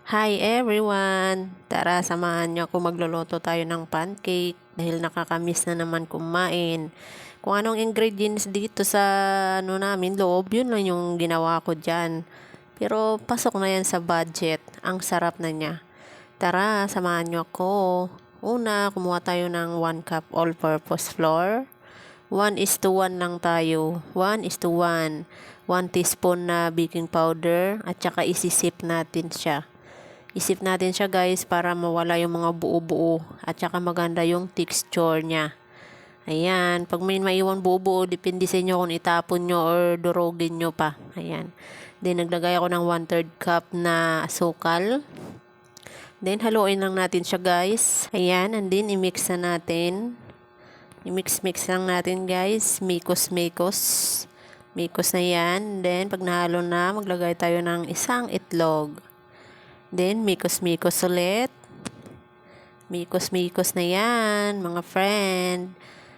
Hi everyone! Tara, samahan niyo ako magluluto tayo ng pancake dahil nakakamiss na naman kumain. Kung anong ingredients dito sa namin loob, yun lang yung ginawa ko dyan. Pero pasok na yan sa budget. Ang sarap na niya. Tara, samahan niyo ako. Una, kumuha tayo ng 1 cup all-purpose flour. 1:1 lang tayo. 1:1. 1 teaspoon na baking powder at saka isisip natin siya. Isip natin siya guys para mawala yung mga buo-buo at saka maganda yung texture niya. Ayan, pag may maiwan buo-buo, depende sa inyo kung itapon nyo or durugin nyo pa. Ayan. Then naglagay ako ng 1/3 cup na asukal. Then haluin lang natin siya guys. Ayan, and then i-mix na natin. I-mix lang natin guys. Mikos. Mikos na yan. Then pag nahalo na, maglagay tayo ng isang itlog. Then, mikos ulit. Mikos na yan, mga friend.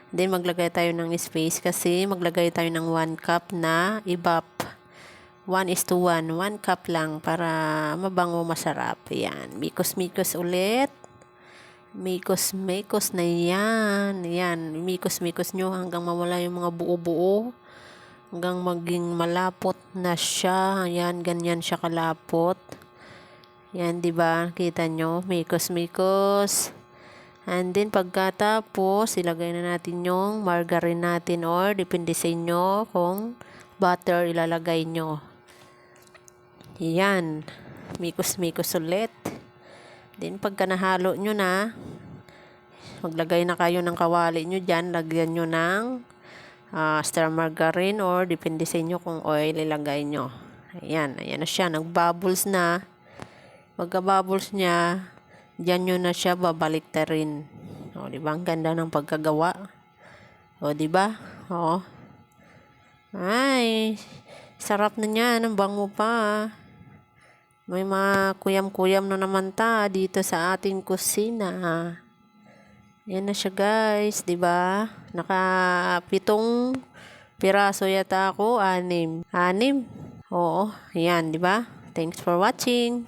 Then, maglagay tayo ng space kasi maglagay tayo ng 1 cup na ibap. 1:1. 1 cup lang para mabango, masarap. Yan. Mikos ulit. Mikos na yan. Yan. Mikos nyo hanggang mawala yung mga buo-buo. Hanggang maging malapot na siya. Ayan, ganyan siya kalapot. Yan, di ba? Kita nyo? Mikos. And then, pagkatapos, ilagay na natin yung margarine natin or depende sa inyo kung butter ilalagay nyo. Yan. Mikos ulit. Then, pagka nahalo nyo na, maglagay na kayo ng kawali nyo dyan. Lagyan nyo ng extra margarine or depende sa inyo kung oil ilagay nyo. Ayan na siya. Nag-bubbles na. Pagka-bubbles niya, dyan nyo na siya babaliktarin. O, diba? Ang ganda ng pagkagawa. O, diba? O. Ay, sarap na niya. Ang bango pa. May mga kuyam-kuyam na naman dito sa ating kusina. Yan na siya guys, diba? Naka-7 piraso yata ako. 6. Oo, yan, diba? Thanks for watching.